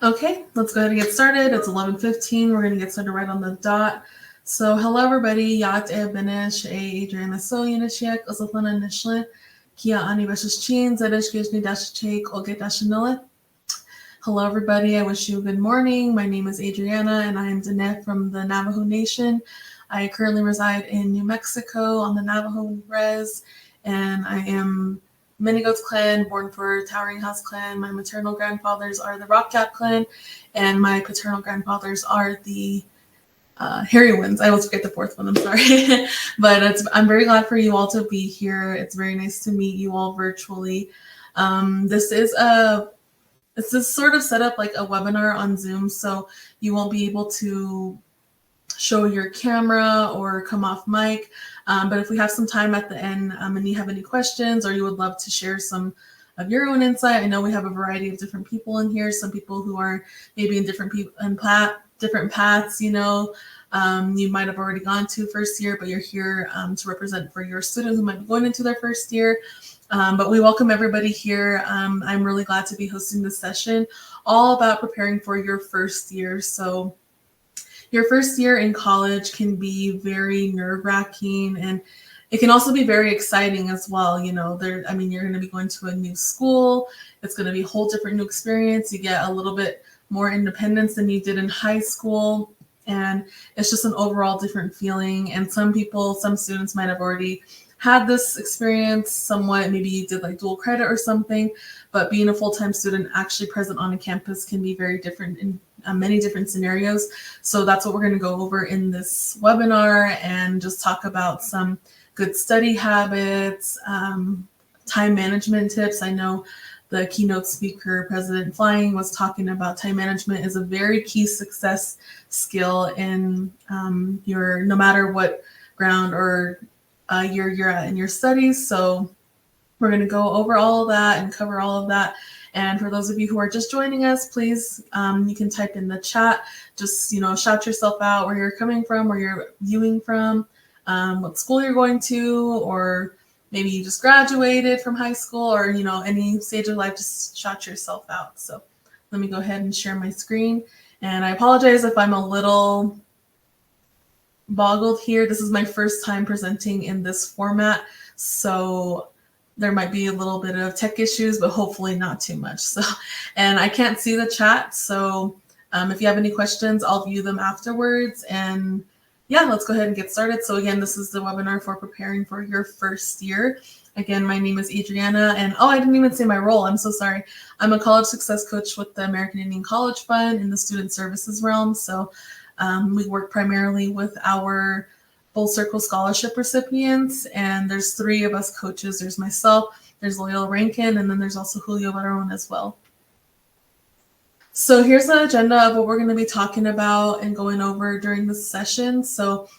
Okay, let's go ahead and get started. It's 11:15. We're going to get started right on the dot. So, hello everybody. Yat e benish e Adriana so yinishiek osatlana nishle kia ani beshes chin zedish gishni dash cheek oge dashanilla. Hello everybody. I wish you a good morning. My name is Adriana and I am Danette from the Navajo Nation. I currently reside in New Mexico on the Navajo Res, and I am Minigoats clan, born for Towering House clan. My maternal grandfathers are the Rock Cat clan, and my paternal grandfathers are the Hairy Ones. I always forget the fourth one. I'm sorry, but I'm very glad for you all to be here. It's very nice to meet you all virtually. This is it's this sort of set up like a webinar on Zoom, so you won't be able to show your camera or come off mic. But if we have some time at the end and you have any questions or you would love to share some of your own insight, I know we have a variety of different people in here. Some people who are maybe in different paths, you might have already gone to first year, but you're here to represent for your student who might be going into their first year. But we welcome everybody here. I'm really glad to be hosting this session all about preparing for your first year. So your first year in college can be very nerve-wracking, and it can also be very exciting as well. You're going to be going to a new school. It's going to be a whole different new experience. You get a little bit more independence than you did in high school, and it's just an overall different feeling. And some students might have already had this experience somewhat. Maybe you did like dual credit or something, but being a full-time student actually present on a campus can be very different in many different scenarios. So that's what we're going to go over in this webinar and just talk about some good study habits, time management tips. I know the keynote speaker, President Flying, was talking about time management is a very key success skill in no matter what ground or year you're at in your studies. So we're going to go over all of that and cover all of that. And for those of you who are just joining us, please, you can type in the chat, just, shout yourself out where you're coming from, where you're viewing from, what school you're going to, or maybe you just graduated from high school, or, any stage of life, just shout yourself out. So let me go ahead and share my screen. And I apologize if I'm a little boggled here. This is my first time presenting in this format, so there might be a little bit of tech issues, but hopefully not too much. So, and I can't see the chat, so if you have any questions, I'll view them afterwards. And yeah, let's go ahead and get started. So again, this is the webinar for preparing for your first year. Again, my name is Adriana, and I didn't even say my role. I'm so sorry. I'm a college success coach with the American Indian College Fund in the student services realm. So we work primarily with our Full Circle Scholarship recipients, and there's 3 of us coaches. There's myself, there's Loyola Rankin, and then there's also Julio Barron as well. So here's the agenda of what we're going to be talking about and going over during this session. So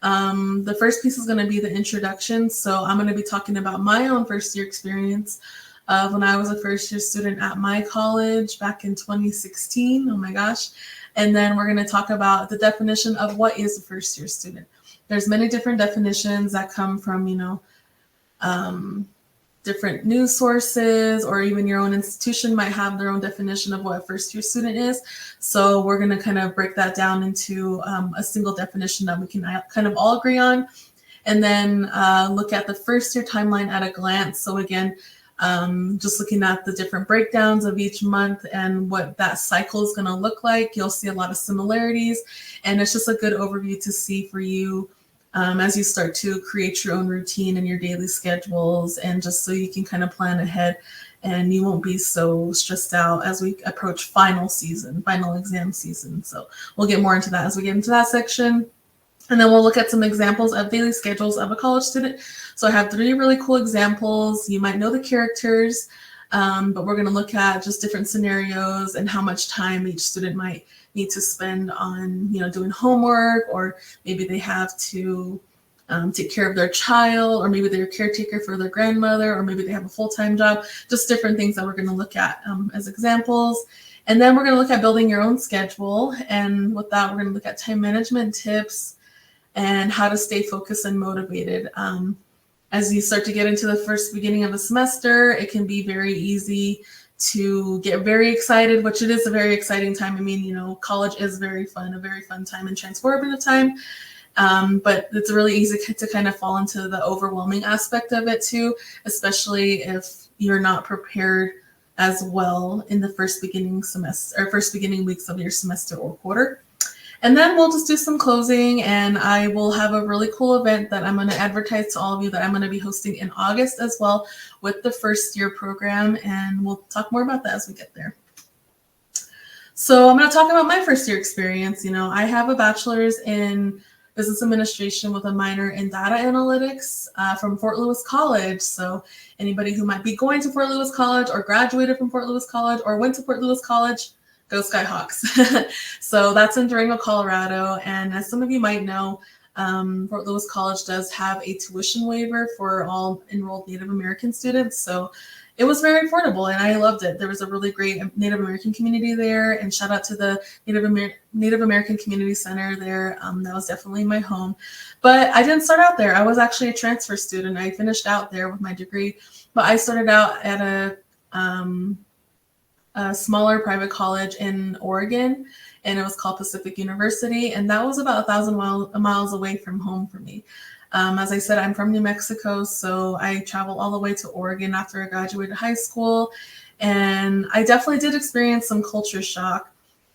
the first piece is going to be the introduction. So I'm going to be talking about my own first year experience of when I was a first year student at my college back in 2016. Oh my gosh. And then we're going to talk about the definition of what is a first year student. There's many different definitions that come from, different news sources, or even your own institution might have their own definition of what a first year student is. So we're going to kind of break that down into a single definition that we can kind of all agree on, and then look at the first year timeline at a glance. So again, just looking at the different breakdowns of each month and what that cycle is going to look like. You'll see a lot of similarities, and it's just a good overview to see for you as you start to create your own routine and your daily schedules, and just so you can kind of plan ahead and you won't be so stressed out as we approach final exam season. So we'll get more into that as we get into that section. And then we'll look at some examples of daily schedules of a college student. So I have 3 really cool examples. You might know the characters, but we're going to look at just different scenarios and how much time each student might need to spend on, doing homework, or maybe they have to take care of their child, or maybe they're a caretaker for their grandmother, or maybe they have a full-time job, just different things that we're going to look at as examples. And then we're going to look at building your own schedule. And with that, we're going to look at time management tips and how to stay focused and motivated. As you start to get into the beginning of the semester, it can be very easy to get very excited, which it is a very exciting time. I mean, college is very fun, a very fun time and transformative time. But it's really easy to kind of fall into the overwhelming aspect of it too, especially if you're not prepared as well in the first beginning weeks of your semester or quarter. And then we'll just do some closing, and I will have a really cool event that I'm going to advertise to all of you that I'm going to be hosting in August as well with the first year program, and we'll talk more about that as we get there. So I'm going to talk about my first year experience. I have a bachelor's in business administration with a minor in data analytics from Fort Lewis College. So anybody who might be going to Fort Lewis College or graduated from Fort Lewis College or went to Fort Lewis College, go Skyhawks. So that's in Durango, Colorado. And as some of you might know, Fort Lewis College does have a tuition waiver for all enrolled Native American students. So it was very affordable and I loved it. There was a really great Native American community there, and shout out to the Native American Community Center there. That was definitely my home. But I didn't start out there. I was actually a transfer student. I finished out there with my degree, but I started out at a smaller private college in Oregon, and it was called Pacific University, and that was about 1,000 miles away from home for me. As I said, I'm from New Mexico, so I traveled all the way to Oregon after I graduated high school, and I definitely did experience some culture shock.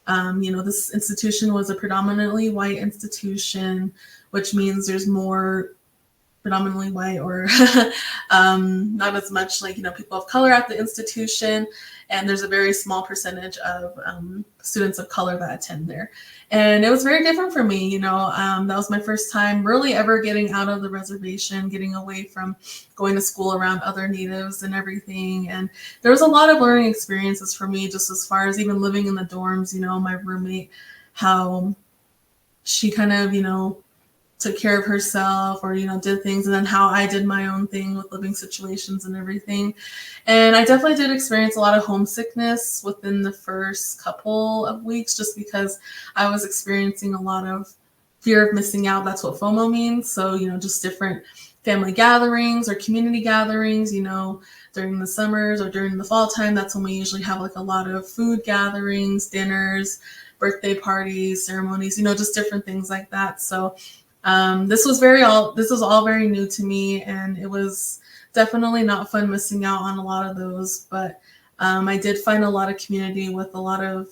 This institution was a predominantly white institution, which means there's more predominantly white or not as much people of color at the institution, and there's a very small percentage of students of color that attend there. And it was very different for me. That was my first time really ever getting out of the reservation, getting away from going to school around other natives and everything. And there was a lot of learning experiences for me, just as far as even living in the dorms. My roommate, how she kind of took care of herself or did things, and then how I did my own thing with living situations and everything. And I definitely did experience a lot of homesickness within the first couple of weeks, just because I was experiencing a lot of fear of missing out. That's what FOMO means. So just different family gatherings or community gatherings, during the summers or during the fall time. That's when we usually have a lot of food gatherings, dinners, birthday parties, ceremonies, just different things like that. So this was all very new to me, and it was definitely not fun missing out on a lot of those. But I did find a lot of community with a lot of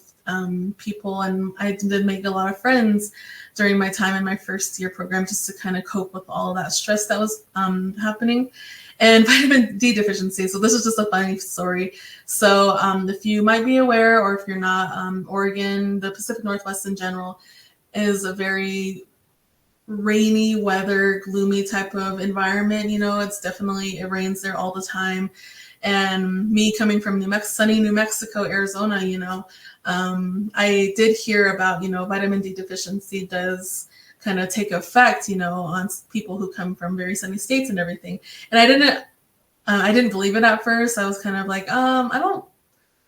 people, and I did make a lot of friends during my time in my first year program, just to kind of cope with all that stress that was happening. And vitamin D deficiency. So this is just a funny story. So if you might be aware, or if you're not, Oregon, the Pacific Northwest in general, is a very rainy weather, gloomy type of environment. It rains there all the time. And me coming from sunny New Mexico, Arizona, I did hear about, vitamin D deficiency does kind of take effect, on people who come from very sunny states and everything. And I didn't believe it at first. I was kind of like, I don't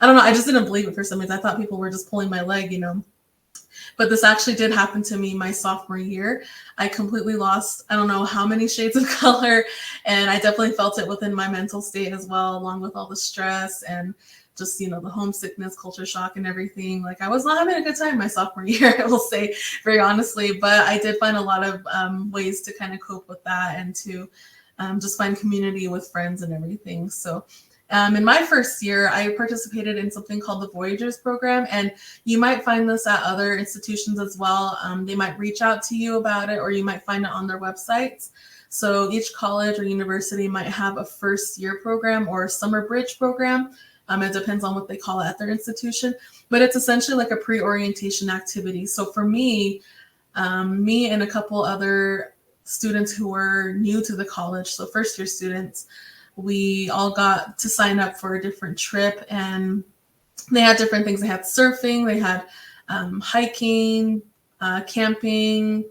know. I just didn't believe it for some reason. I thought people were just pulling my leg, But this actually did happen to me my sophomore year. I completely lost, I don't know how many shades of color, and I definitely felt it within my mental state as well, along with all the stress and just, the homesickness, culture shock and everything. I was not having a good time my sophomore year, I will say very honestly, but I did find a lot of ways to kind of cope with that and to just find community with friends and everything. So in my first year, I participated in something called the Voyagers program, and you might find this at other institutions as well. They might reach out to you about it, or you might find it on their websites. So each college or university might have a first year program or a summer bridge program. It depends on what they call it at their institution, but it's essentially like a pre-orientation activity. So for me and a couple other students who were new to the college, so first year students, we all got to sign up for a different trip, and they had different things. They had surfing, they had hiking, camping,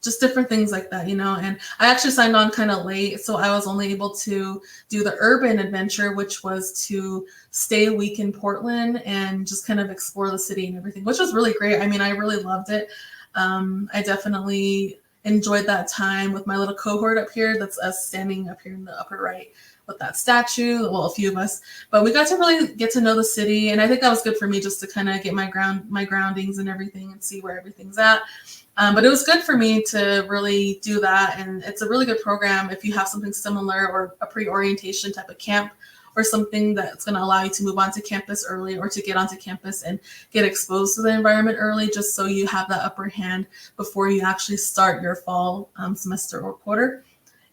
just different things like that, And I actually signed on kind of late, so I was only able to do the urban adventure, which was to stay a week in Portland and just kind of explore the city and everything, which was really great. I mean, I really loved it. I definitely enjoyed that time with my little cohort up here. That's us standing up here in the upper right with that statue. Well, a few of us, but we got to really get to know the city, and I think that was good for me just to kind of get my groundings and everything and see where everything's at. But it was good for me to really do that, and it's a really good program if you have something similar or a pre-orientation type of camp or something that's going to allow you to move onto campus early or to get onto campus and get exposed to the environment early, just so you have that upper hand before you actually start your fall semester or quarter.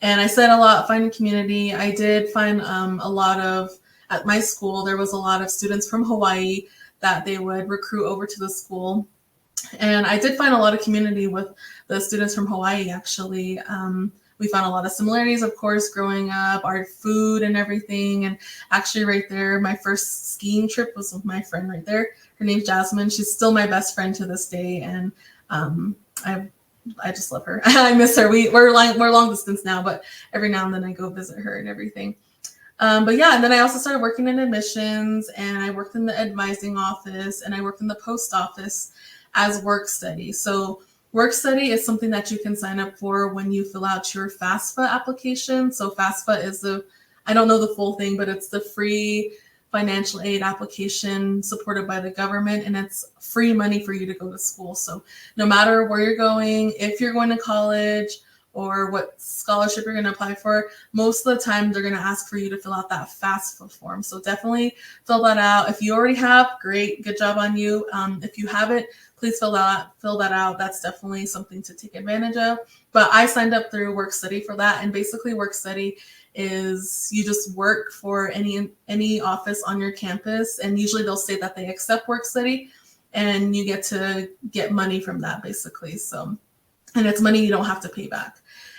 And I said a lot, finding community. I did find a lot of, at my school, there was a lot of students from Hawaii that they would recruit over to the school. And I did find a lot of community with the students from Hawaii, actually. We found a lot of similarities, of course, growing up, our food and everything. And actually right there, my first skiing trip was with my friend right there. Her name's Jasmine. She's still my best friend to this day. And I just love her. I miss her. We're long distance now, but every now and then I go visit her and everything. But yeah, and then I also started working in admissions, and I worked in the advising office, and I worked in the post office as work study. So work study is something that you can sign up for when you fill out your FAFSA application. So FAFSA is I don't know the full thing, but it's the free financial aid application supported by the government, and it's free money for you to go to school. So no matter where you're going, if you're going to college or what scholarship you're going to apply for, most of the time they're going to ask for you to fill out that FAFSA form. So definitely fill that out. If you already have, great, good job on you. If you haven't, please fill that out. That's definitely something to take advantage of. But I signed up through Work Study for that. And basically Work Study is you just work for any office on your campus. And usually they'll say that they accept Work Study, and you get to get money from that basically. So, and it's money you don't have to pay back.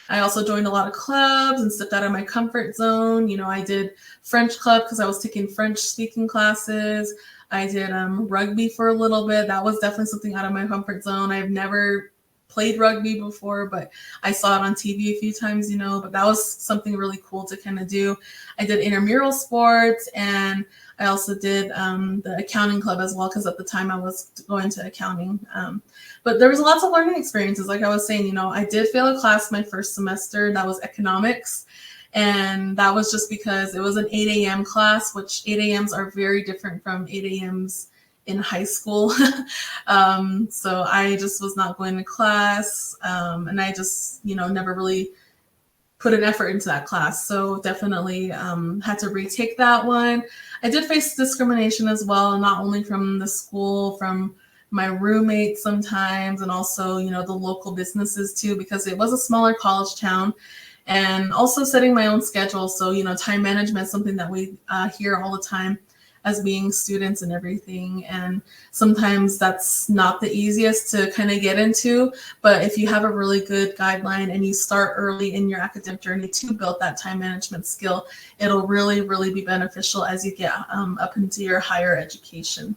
I also joined a lot of clubs and stepped out of my comfort zone. You know, I did French club because I was taking French speaking classes. I did rugby for a little bit. That was definitely something out of my comfort zone. I've never played rugby before, but I saw it on TV a few times, you know, but that was something really cool to kind of do. I did intramural sports, and I also did the accounting club as well, because at the time I was going to accounting. But there was lots of learning experiences. Like I was saying, you know, I did fail a class my first semester. That was economics. And that was just because it was an 8 a.m. class, which 8 a.m.s are very different from 8 a.m.s in high school. So I just was not going to class. And I just, you know, never really put an effort into that class. So definitely had to retake that one. I did face discrimination as well, not only from the school, from my roommates sometimes, and also, you know, the local businesses too, because it was a smaller college town. And also setting my own schedule. So, you know, time management is something that we hear all the time as being students and everything. And sometimes that's not the easiest to kind of get into. But if you have a really good guideline and you start early in your academic journey to build that time management skill, it'll really, really be beneficial as you get up into your higher education.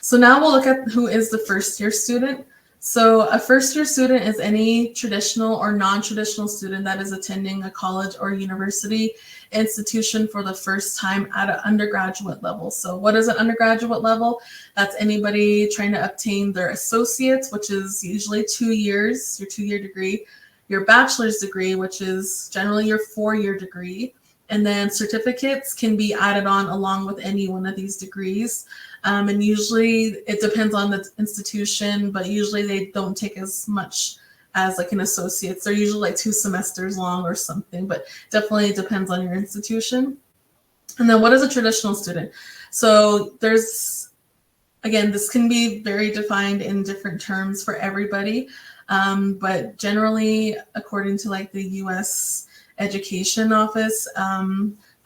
So now we'll look at who is the first year student. So a first-year student is any traditional or non-traditional student that is attending a college or university institution for the first time at an undergraduate level. So what is an undergraduate level? That's anybody trying to obtain their associates, which is usually 2 years, your 2-year degree, your bachelor's degree, which is generally your 4-year degree, and then certificates can be added on along with any one of these degrees. And usually it depends on the institution, but usually they don't take as much as like an associate's. They're usually like 2 semesters long or something, but definitely depends on your institution. And then what is a traditional student? So there's, again, this can be very defined in different terms for everybody. But generally, according to like the US Education Office,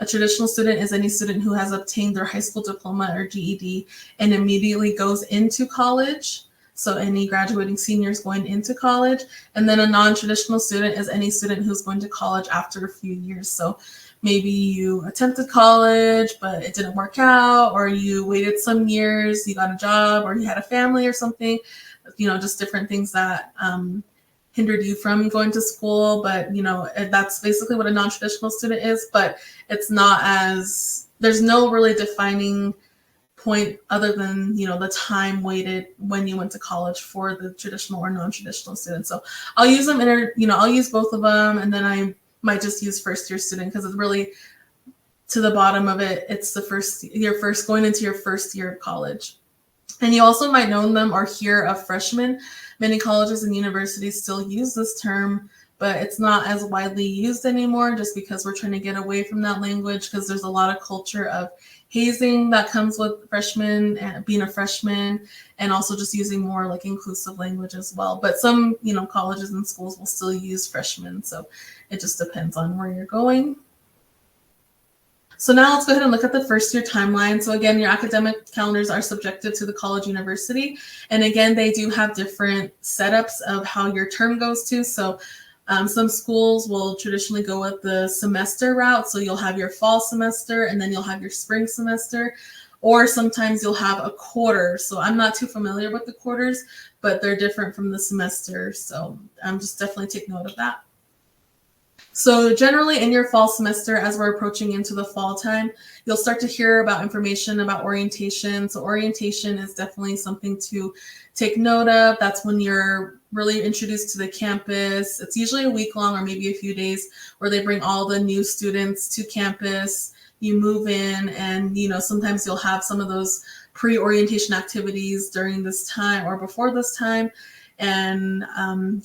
a traditional student is any student who has obtained their high school diploma or GED and immediately goes into college. So any graduating seniors going into college. And then a non-traditional student is any student who's going to college after a few years. So maybe you attempted college, but it didn't work out, or you waited some years, you got a job, or you had a family or something, you know, just different things that hindered you from going to school. But, you know, that's basically what a non-traditional student is, but it's not as, there's no really defining point other than, you know, the time waited when you went to college for the traditional or non-traditional students. So I'll use them I'll use both of them, and then I might just use first year student because it's really to the bottom of it. It's going into your first year of college. And you also might know them or hear of freshmen. Many colleges and universities still use this term, but it's not as widely used anymore just because we're trying to get away from that language because there's a lot of culture of hazing that comes with freshmen and being a freshman, and also just using more like inclusive language as well. But some, colleges and schools will still use freshmen. So it just depends on where you're going. So now let's go ahead and look at the first year timeline. So again, your academic calendars are subjective to the college university. And again, they do have different setups of how your term goes to. So some schools will traditionally go with the semester route. So you'll have your fall semester and then you'll have your spring semester. Or sometimes you'll have a quarter. So I'm not too familiar with the quarters, but they're different from the semester. So just definitely take note of that. So generally in your fall semester, as we're approaching into the fall time, you'll start to hear about information about orientation. So orientation is definitely something to take note of. That's when you're really introduced to the campus. It's usually a week long or maybe a few days where they bring all the new students to campus. You move in and, sometimes you'll have some of those pre-orientation activities during this time or before this time. And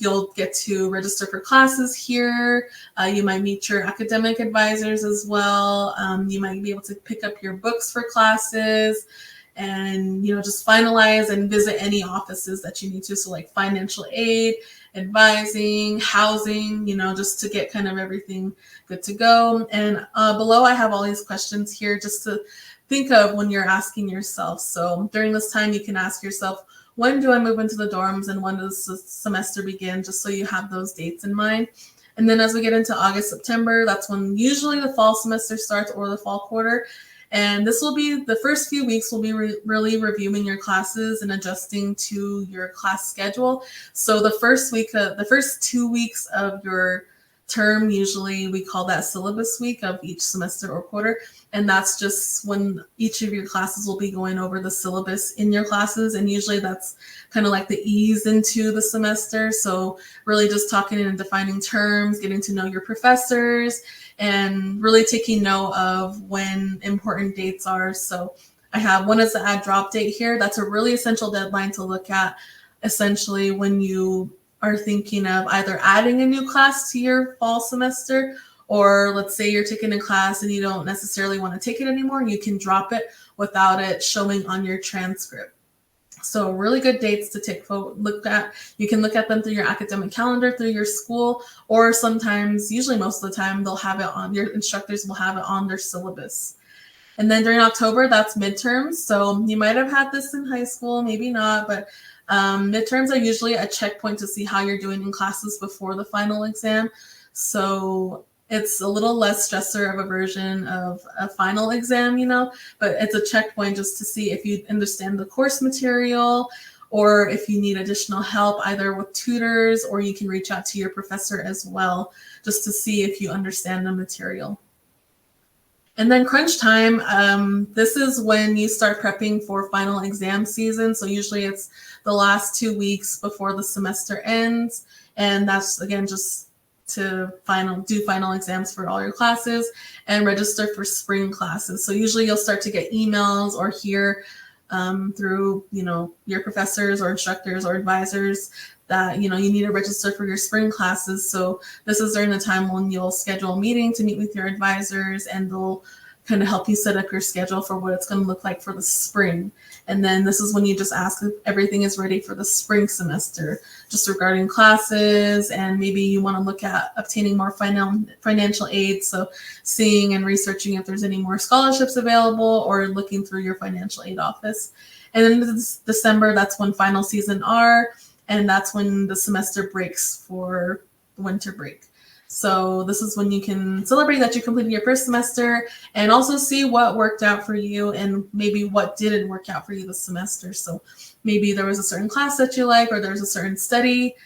you'll get to register for classes here. You might meet your academic advisors as well. You might be able to pick up your books for classes and, just finalize and visit any offices that you need to. So like financial aid, advising, housing, just to get kind of everything good to go. And below I have all these questions here just to think of when you're asking yourself. So during this time, you can ask yourself, when do I move into the dorms and when does the semester begin? Just so you have those dates in mind. And then as we get into August, September, that's when usually the fall semester starts or the fall quarter. And this will be the first few weeks will be really reviewing your classes and adjusting to your class schedule. So the first 2 weeks of your term, usually we call that syllabus week of each semester or quarter. And that's just when each of your classes will be going over the syllabus in your classes. And usually that's kind of like the ease into the semester. So really just talking and defining terms, getting to know your professors, and really taking note of when important dates are. So I have one is the add drop date here. That's a really essential deadline to look at, essentially when you are thinking of either adding a new class to your fall semester, or let's say you're taking a class and you don't necessarily want to take it anymore, you can drop it without it showing on your transcript. So really good dates to look at. You can look at them through your academic calendar, through your school, or sometimes, usually most of the time, they'll have it on, your instructors will have it on their syllabus. And then during October, that's midterms. So you might have had this in high school, maybe not, but midterms are usually a checkpoint to see how you're doing in classes before the final exam. So it's a little less stressor of a version of a final exam, but it's a checkpoint just to see if you understand the course material or if you need additional help either with tutors, or you can reach out to your professor as well just to see if you understand the material. And then crunch time, this is when you start prepping for final exam season. So usually it's the last 2 weeks before the semester ends. And that's, again, just to do final exams for all your classes and register for spring classes. So usually you'll start to get emails or hear through, your professors or instructors or advisors that, you need to register for your spring classes. So this is during the time when you'll schedule a meeting to meet with your advisors, and they'll kind of help you set up your schedule for what it's going to look like for the spring. And then this is when you just ask if everything is ready for the spring semester, just regarding classes, and maybe you want to look at obtaining more financial aid. So seeing and researching if there's any more scholarships available, or looking through your financial aid office. And then this December, that's when final season are, and that's when the semester breaks for winter break. So this is when you can celebrate that you completed your first semester, and also see what worked out for you and maybe what didn't work out for you this semester. So maybe there was a certain class that you like, or there's a certain study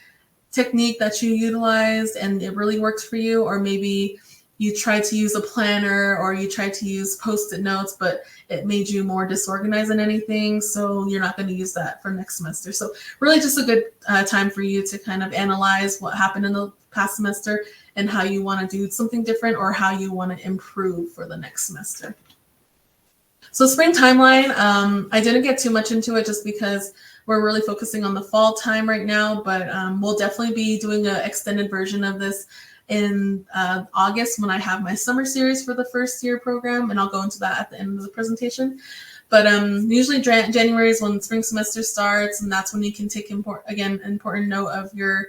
technique that you utilized and it really worked for you, or maybe you tried to use a planner or you tried to use Post-it notes, but it made you more disorganized than anything. So you're not going to use that for next semester. So really just a good time for you to kind of analyze what happened in the past semester and how you want to do something different or how you want to improve for the next semester. So spring timeline, I didn't get too much into it just because we're really focusing on the fall time right now, but we'll definitely be doing an extended version of this in August when I have my summer series for the first year program, and I'll go into that at the end of the presentation. But usually January is when spring semester starts, and that's when you can take important note of your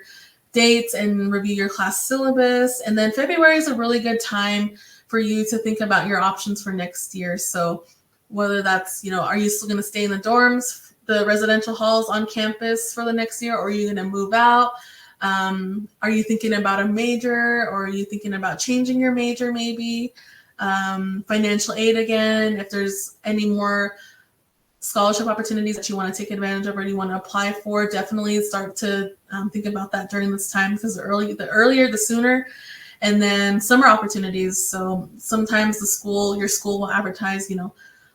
dates and review your class syllabus. And then February is a really good time for you to think about your options for next year. So whether that's, are you still going to stay in the dorms, the residential halls on campus for the next year, or are you going to move out? Are you thinking about a major, or are you thinking about changing your major maybe? Financial aid again, if there's any more scholarship opportunities that you want to take advantage of or you want to apply for, definitely start to think about that during this time, because the earlier the sooner. And then summer opportunities. So sometimes your school will advertise,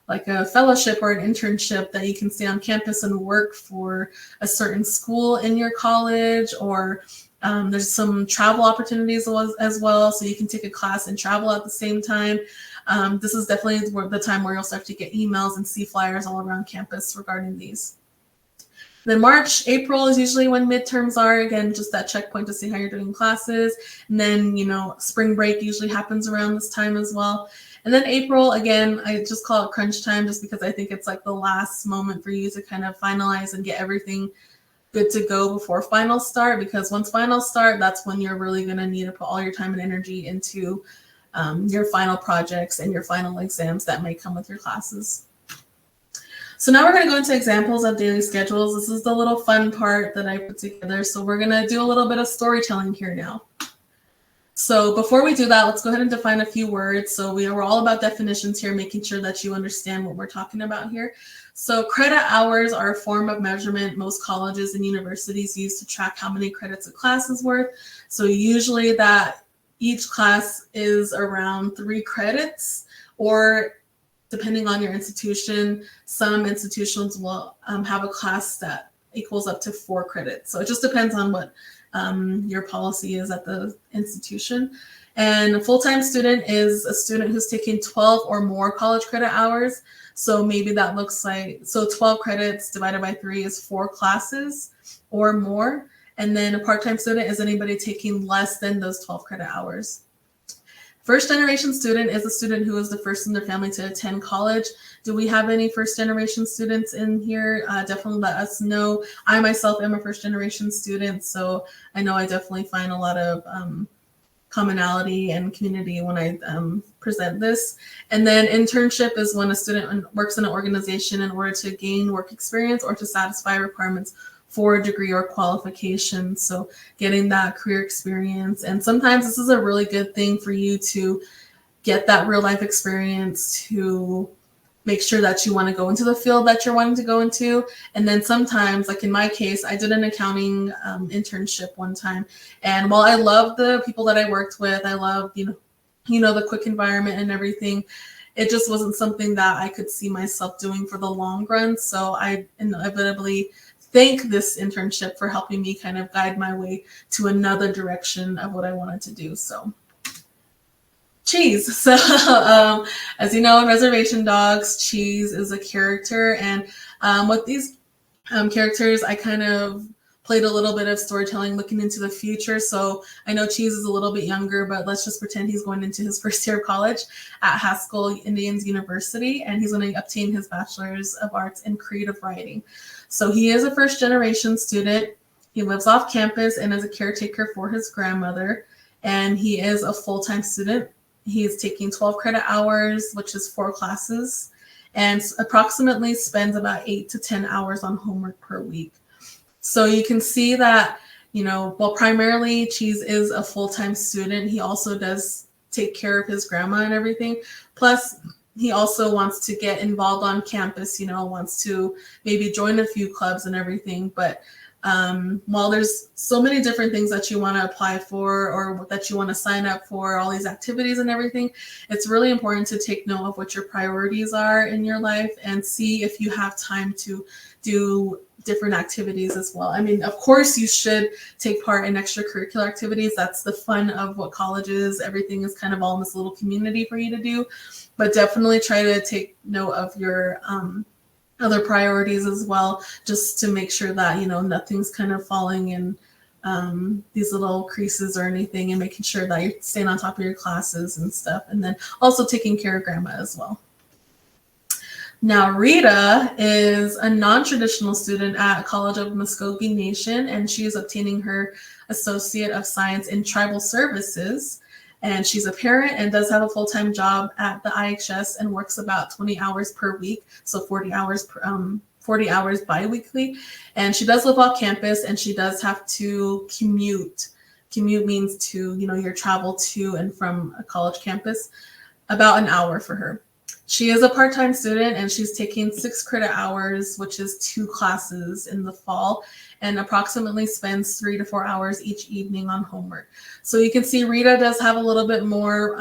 like a fellowship or an internship that you can stay on campus and work for a certain school in your college, or there's some travel opportunities as well. So you can take a class and travel at the same time. This is definitely the time where you'll start to get emails and see flyers all around campus regarding these. Then March, April is usually when midterms are. Again, just that checkpoint to see how you're doing classes. And then, spring break usually happens around this time as well. And then April, again, I just call it crunch time just because I think it's like the last moment for you to kind of finalize and get everything good to go before finals start. Because once finals start, that's when you're really going to need to put all your time and energy into your final projects and your final exams that may come with your classes. So now we're going to go into examples of daily schedules. This is the little fun part that I put together. So we're going to do a little bit of storytelling here now. So before we do that, let's go ahead and define a few words. So we're all about definitions here, making sure that you understand what we're talking about here. So credit hours are a form of measurement most colleges and universities use to track how many credits a class is worth. So usually that each class is around 3 credits, or depending on your institution, some institutions will have a class that equals up to 4 credits. So it just depends on what your policy is at the institution. And a full-time student is a student who's taking 12 or more college credit hours. So maybe that looks like, 12 credits divided by 3 is 4 classes or more. And then a part-time student is anybody taking less than those 12 credit hours. First generation student is a student who is the first in their family to attend college. Do we have any first generation students in here? Definitely let us know. I myself am a first generation student, so I know I definitely find a lot of commonality and community when I present this. And then internship is when a student works in an organization in order to gain work experience or to satisfy requirements for a degree or qualification. So getting that career experience. And sometimes this is a really good thing for you to get that real life experience to make sure that you want to go into the field that you're wanting to go into. And then sometimes, like in my case, I did an accounting internship one time. And while I love the people that I worked with, I love, the quick environment and everything, it just wasn't something that I could see myself doing for the long run. So I inevitably thank this internship for helping me kind of guide my way to another direction of what I wanted to do. So Cheese. So as you know, in Reservation Dogs, Cheese is a character. And with these characters, I kind of played a little bit of storytelling looking into the future. So I know Cheese is a little bit younger, but let's just pretend he's going into his first year of college at Haskell Indians University, and he's going to obtain his Bachelor's of Arts in Creative Writing. So he is a first generation student. He lives off campus and is a caretaker for his grandmother, and he is a full-time student. He is taking 12 credit hours, which is 4 classes, and approximately spends about 8 to 10 hours on homework per week. So you can see that, while primarily Cheese is a full-time student, he also does take care of his grandma and everything. Plus, he also wants to get involved on campus, wants to maybe join a few clubs and everything. But While there's so many different things that you want to apply for or that you want to sign up for, all these activities and everything, it's really important to take note of what your priorities are in your life and see if you have time to do different activities as well. I mean, of course, you should take part in extracurricular activities. That's the fun of what college is. Everything is kind of all in this little community for you to do, but definitely try to take note of your other priorities as well, just to make sure that, you know, nothing's kind of falling in these little creases or anything, and making sure that you're staying on top of your classes and stuff. And then also taking care of grandma as well. Now, Rita is a non-traditional student at College of Muskogee Nation, and she is obtaining her Associate of Science in Tribal Services. And she's a parent and does have a full-time job at the IHS and works about 20 hours per week, so 40 hours bi-weekly. And she does live off campus, and she does have to commute. Commute means to, you know, your travel to and from a college campus, about an hour for her. She is a part-time student, and she's taking 6 credit hours, which is 2 classes in the fall, and approximately spends 3 to 4 hours each evening on homework. So you can see Rita does have a little bit more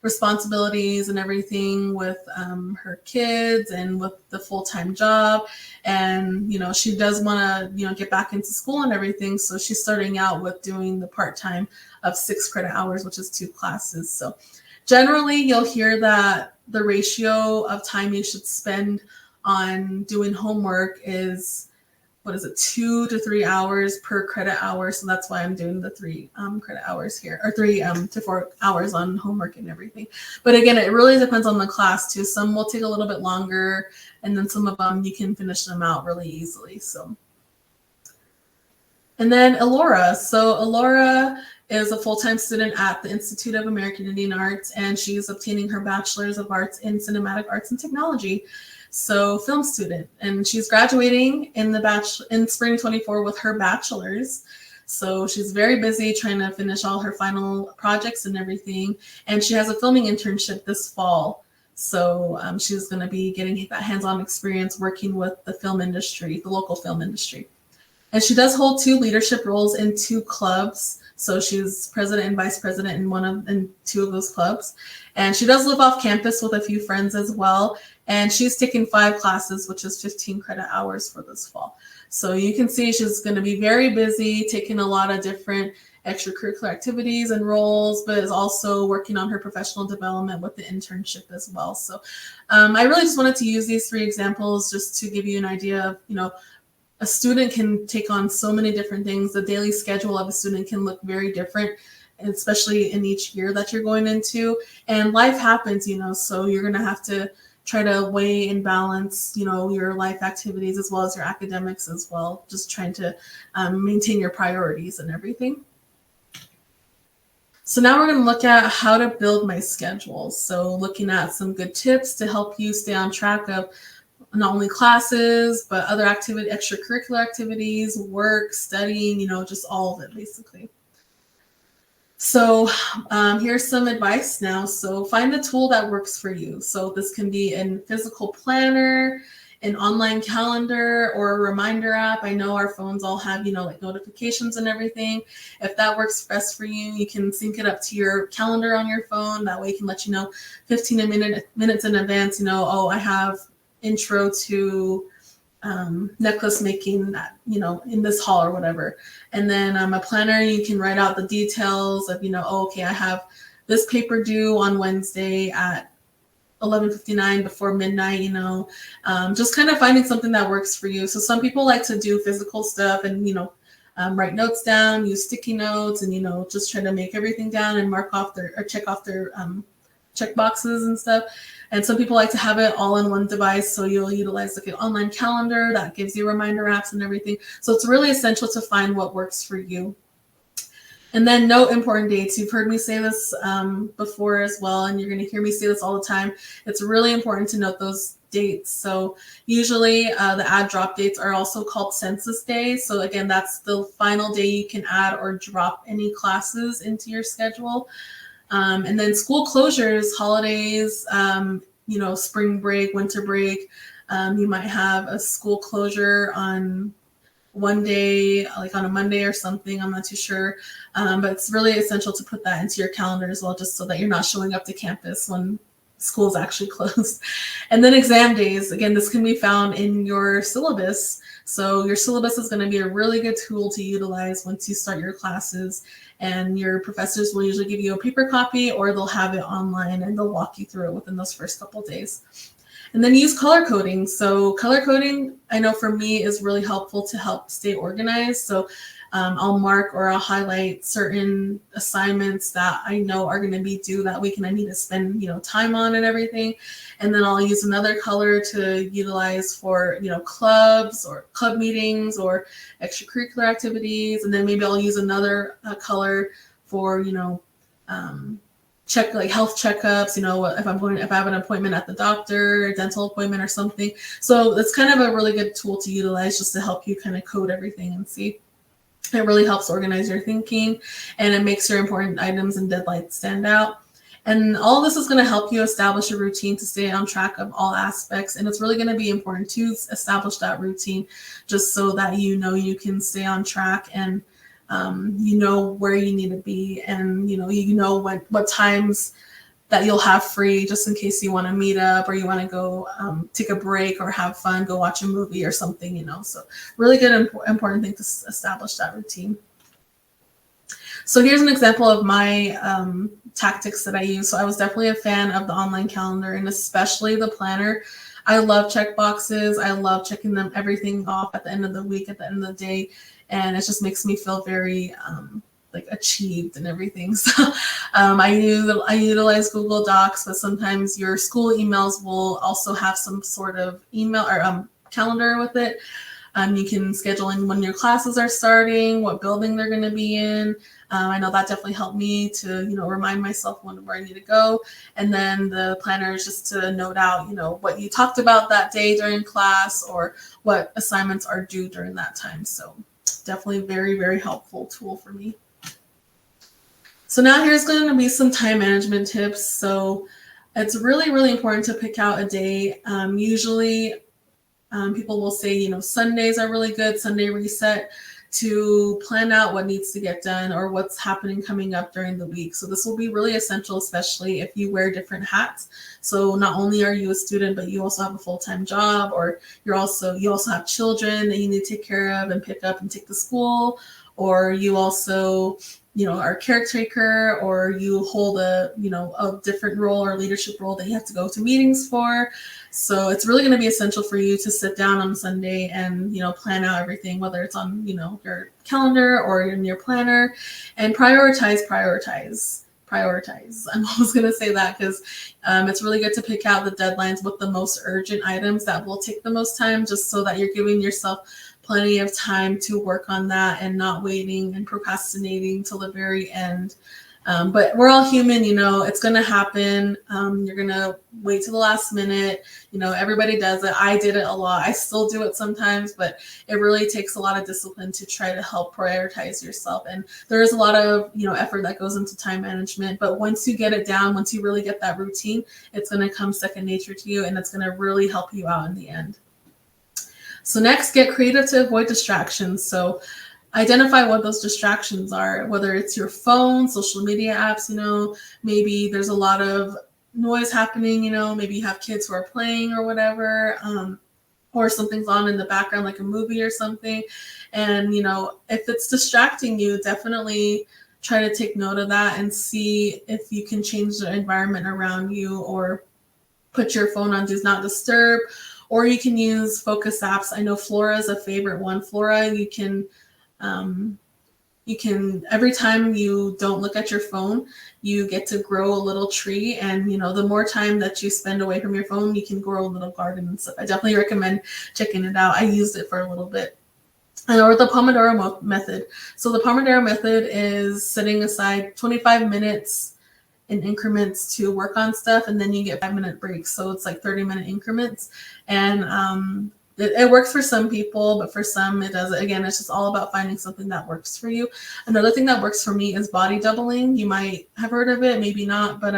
responsibilities and everything with her kids and with the full-time job. And, you know, she does want to, you know, get back into school and everything. So she's starting out with doing the part-time of 6 credit hours, which is 2 classes. So generally, you'll hear that the ratio of time you should spend on doing homework is, 2 to 3 hours per credit hour. So that's why I'm doing the 3 credit hours here, or 3 to 4 hours on homework and everything. But again, it really depends on the class too. Some will take a little bit longer, and then some of them you can finish them out really easily. So, and then Elora. So Elora is a full-time student at the Institute of American Indian Arts, and she's obtaining her Bachelor's of Arts in Cinematic Arts and Technology. So film student, and she's graduating in spring 24 with her bachelor's. So she's very busy trying to finish all her final projects and everything. And she has a filming internship this fall. So she's going to be getting that hands-on experience working with the film industry, the local film industry. And she does hold 2 leadership roles in 2 clubs. So she's president and vice president in 2 of those clubs. And she does live off campus with a few friends as well. And she's taking 5 classes, which is 15 credit hours for this fall. So you can see she's going to be very busy, taking a lot of different extracurricular activities and roles, but is also working on her professional development with the internship as well. So I really just wanted to use these 3 examples just to give you an idea of, you know, a student can take on so many different things. The daily schedule of a student can look very different, especially in each year that you're going into. And life happens, you know, so you're going to have to try to weigh and balance, you know, your life activities as well as your academics as well, just trying to maintain your priorities and everything. So now we're going to look at how to build my schedule. So looking at some good tips to help you stay on track of not only classes, but other extracurricular activities, work, studying, you know, just all of it basically. So here's some advice now. So find the tool that works for you. So this can be a physical planner, an online calendar, or a reminder app. I know our phones all have, you know, like notifications and everything. If that works best for you, you can sync it up to your calendar on your phone. That way it can let you know 15 minutes in advance, you know, oh, I have intro to necklace making, you know, in this hall or whatever. And then a planner, you can write out the details of, you know, oh, okay, I have this paper due on Wednesday at 11:59 before midnight, you know, just kind of finding something that works for you. So some people like to do physical stuff and, you know, write notes down, use sticky notes, and, you know, just try to make everything down and mark off their, or check off their check boxes and stuff. And some people like to have it all in one device. So you'll utilize like an online calendar that gives you reminder apps and everything. So it's really essential to find what works for you. And then note important dates. You've heard me say this before as well, and you're going to hear me say this all the time. It's really important to note those dates. So usually the add drop dates are also called census days. So again, that's the final day you can add or drop any classes into your schedule. And then school closures, holidays, you know, spring break, winter break. You might have a school closure on one day, like on a Monday or something. I'm not too sure. But it's really essential to put that into your calendar as well, just so that you're not showing up to campus when school's actually closed. And then exam days, again, this can be found in your syllabus. So your syllabus is going to be a really good tool to utilize once you start your classes. And your professors will usually give you a paper copy, or they'll have it online and they'll walk you through it within those first couple of days. And then use color coding. So color coding, I know for me, is really helpful to help stay organized. So I'll mark or I'll highlight certain assignments that I know are going to be due that week and I need to spend, time on and everything. And then I'll use another color to utilize for, clubs or club meetings or extracurricular activities. And then maybe I'll use another color for, check like health checkups, if I have an appointment at the doctor, a dental appointment or something. So that's kind of a really good tool to utilize just to help you kind of code everything and see. It really helps organize your thinking, and it makes your important items and deadlines stand out. And all of this is going to help you establish a routine to stay on track of all aspects. And it's really going to be important to establish that routine just so that you can stay on track and where you need to be, and what times that you'll have free just in case you want to meet up or you want to go take a break or have fun, go watch a movie or something, so really good important thing to establish that routine. So here's an example of my tactics that I use. So I was definitely a fan of the online calendar, and especially the planner. I love check boxes. I love checking everything off at the end of the week, at the end of the day. And it just makes me feel very achieved and everything. So I utilize Google Docs, but sometimes your school emails will also have some sort of email or calendar with it. You can schedule in when your classes are starting, what building they're going to be in. I know that definitely helped me to, remind myself where I need to go. And then the planner is just to note out, what you talked about that day during class or what assignments are due during that time. So definitely very, very helpful tool for me. So now here's going to be some time management tips. So it's really, really important to pick out a day. Usually people will say, Sundays are really good, Sunday reset, to plan out what needs to get done or what's happening coming up during the week. So this will be really essential, especially if you wear different hats. So not only are you a student, but you also have a full-time job, or you also have children that you need to take care of and pick up and take to school, or you also are a caretaker, or you hold a different role or leadership role that you have to go to meetings for. So it's really going to be essential for you to sit down on Sunday and, plan out everything, whether it's on, your calendar or in your planner, and prioritize. I'm always going to say that because it's really good to pick out the deadlines with the most urgent items that will take the most time, just so that you're giving yourself plenty of time to work on that and not waiting and procrastinating till the very end. But we're all human, it's going to happen. You're going to wait to the last minute. Everybody does it. I did it a lot. I still do it sometimes, but it really takes a lot of discipline to try to help prioritize yourself. And there is a lot of, effort that goes into time management. But once you get it down, once you really get that routine, it's going to come second nature to you, and it's going to really help you out in the end. So next, get creative to avoid distractions. So identify what those distractions are, whether it's your phone, social media apps, maybe there's a lot of noise happening, maybe you have kids who are playing or whatever, or something's on in the background, like a movie or something. And, if it's distracting you, definitely try to take note of that and see if you can change the environment around you, or put your phone on Do Not Disturb, or you can use focus apps. I know Flora is a favorite one. Flora, you can every time you don't look at your phone, you get to grow a little tree, and the more time that you spend away from your phone, you can grow a little garden and stuff. I definitely recommend checking it out. I used it for a little bit. Or the Pomodoro method. So the Pomodoro method is setting aside 25 minutes in increments to work on stuff, and then you get 5-minute breaks. So it's like 30-minute increments. And it works for some people, but for some it doesn't. Again, it's just all about finding something that works for you. Another thing that works for me is body doubling. You might have heard of it, maybe not, but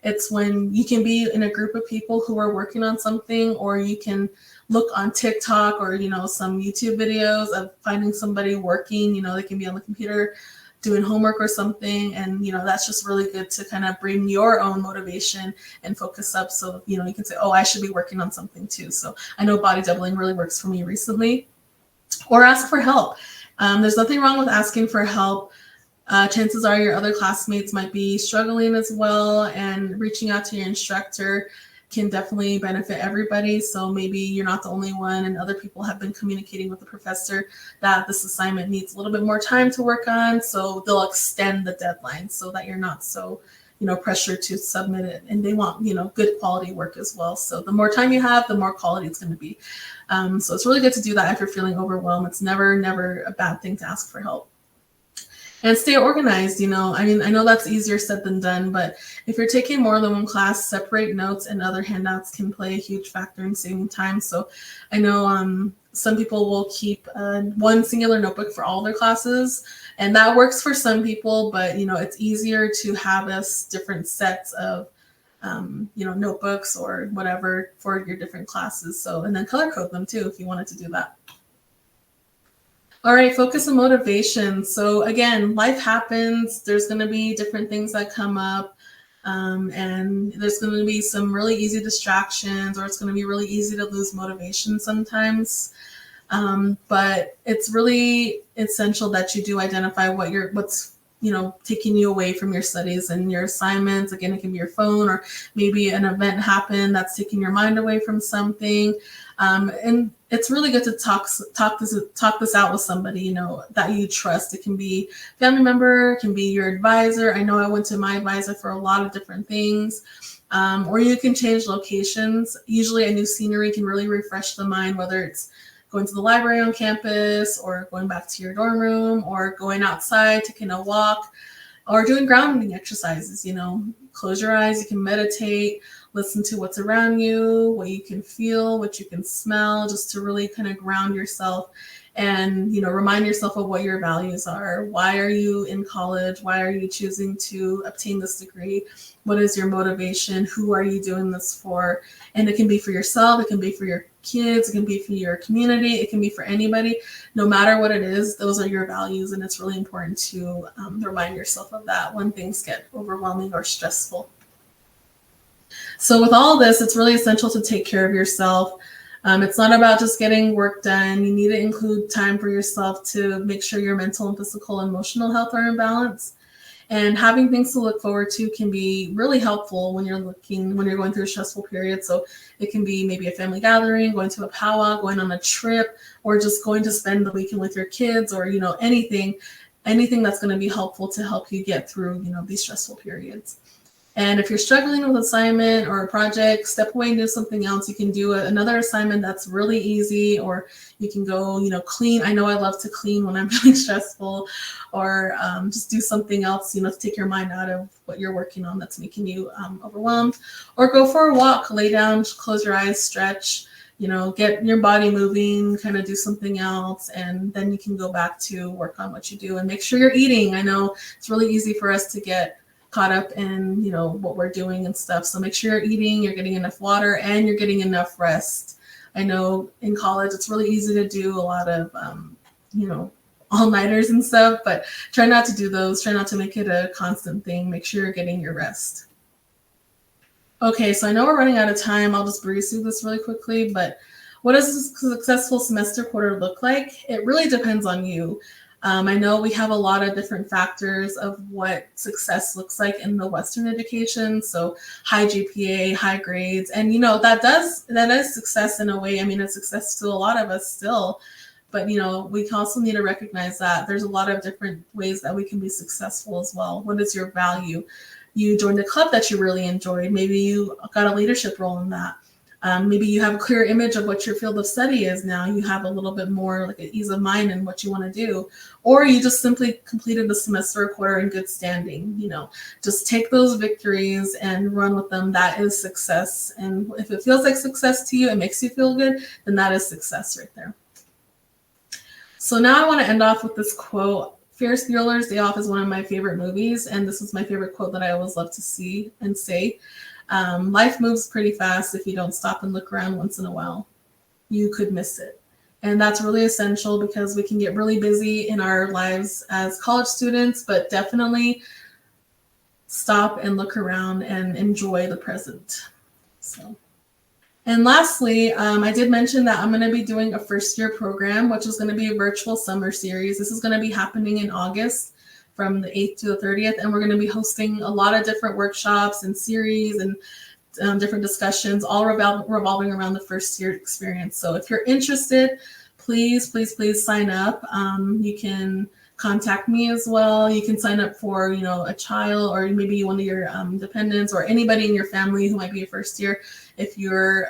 It's when you can be in a group of people who are working on something, or you can look on TikTok or, some YouTube videos of finding somebody working, they can be on the computer doing homework or something. And, that's just really good to kind of bring your own motivation and focus up. So, you can say, oh, I should be working on something too. So I know body doubling really works for me recently. Or ask for help. There's nothing wrong with asking for help. Chances are your other classmates might be struggling as well, and reaching out to your instructor can definitely benefit everybody. So maybe you're not the only one, and other people have been communicating with the professor that this assignment needs a little bit more time to work on. So they'll extend the deadline so that you're not so, pressured to submit it. And they want, good quality work as well. So the more time you have, the more quality it's going to be. So it's really good to do that if you're feeling overwhelmed. It's never a bad thing to ask for help. And stay organized, I know that's easier said than done, but if you're taking more than one class, separate notes and other handouts can play a huge factor in saving time. So I know some people will keep one singular notebook for all their classes, and that works for some people, but it's easier to have different sets of notebooks or whatever for your different classes. So, and then color code them too if you wanted to do that. All right, focus and motivation. So again, life happens. There's going to be different things that come up, and there's going to be some really easy distractions, or it's going to be really easy to lose motivation sometimes. But it's really essential that you do identify what's taking you away from your studies and your assignments. Again, it can be your phone, or maybe an event happened that's taking your mind away from something. And it's really good to talk this out with somebody, that you trust. It can be a family member, it can be your advisor. I know I went to my advisor for a lot of different things. Or you can change locations. Usually a new scenery can really refresh the mind, whether it's going to the library on campus, or going back to your dorm room, or going outside, taking a walk, or doing grounding exercises. Close your eyes, you can meditate, listen to what's around you, what you can feel, what you can smell, just to really kind of ground yourself and, remind yourself of what your values are. Why are you in college? Why are you choosing to obtain this degree? What is your motivation? Who are you doing this for? And it can be for yourself. It can be for your kids. It can be for your community. It can be for anybody. No matter what it is, those are your values. And it's really important to remind yourself of that when things get overwhelming or stressful. So with all this, it's really essential to take care of yourself. It's not about just getting work done. You need to include time for yourself to make sure your mental and physical and emotional health are in balance. And having things to look forward to can be really helpful when you're going through a stressful period. So it can be maybe a family gathering, going to a powwow, going on a trip, or just going to spend the weekend with your kids, or, anything that's going to be helpful to help you get through, these stressful periods. And if you're struggling with an assignment or a project, step away and do something else. You can do another assignment that's really easy, or you can go, clean. I know I love to clean when I'm feeling stressful, or just do something else, to take your mind out of what you're working on that's making you overwhelmed. Or go for a walk, lay down, close your eyes, stretch, get your body moving, kind of do something else, and then you can go back to work on what you do. And make sure you're eating. I know it's really easy for us to get caught up in what we're doing and stuff. So make sure you're eating, you're getting enough water, and you're getting enough rest. I know in college it's really easy to do a lot of all-nighters and stuff, but try not to do those. Try not to make it a constant thing. Make sure you're getting your rest. Okay, so I know we're running out of time. I'll just breeze through this really quickly, but what does a successful semester quarter look like? It really depends on you. I know we have a lot of different factors of what success looks like in the Western education. So high GPA, high grades, and that is success in a way. I mean, it's success to a lot of us still, but we also need to recognize that there's a lot of different ways that we can be successful as well. What is your value? You joined a club that you really enjoyed. Maybe you got a leadership role in that. Maybe you have a clear image of what your field of study is now. You have a little bit more like an ease of mind in what you want to do. Or you just simply completed the semester or quarter in good standing. Just take those victories and run with them. That is success. And if it feels like success to you, it makes you feel good, then that is success right there. So now I want to end off with this quote Ferris Bueller's Day Off is one of my favorite movies, and this is my favorite quote that I always love to see and say. Life moves pretty fast. If you don't stop and look around once in a while, you could miss it. And that's really essential because we can get really busy in our lives as college students, but definitely stop and look around and enjoy the present. So. And lastly, I did mention that I'm going to be doing a first year program, which is going to be a virtual summer series. This is going to be happening in August from the 8th to the 30th. And we're going to be hosting a lot of different workshops and series and different discussions, all revolving around the first year experience. So if you're interested, please sign up. You can contact me as well. You can sign up for, a child or maybe one of your dependents or anybody in your family who might be a first year. If you're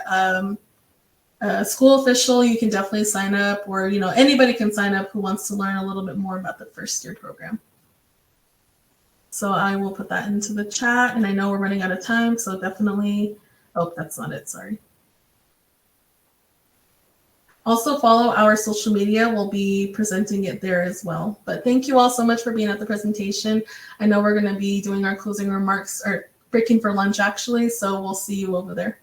a school official, you can definitely sign up, or anybody can sign up who wants to learn a little bit more about the first year program. So I will put that into the chat, and I know we're running out of time, so definitely. Oh, that's not it. Sorry. Also follow our social media. We'll be presenting it there as well. But thank you all so much for being at the presentation. I know we're going to be doing our closing remarks or breaking for lunch actually, so we'll see you over there.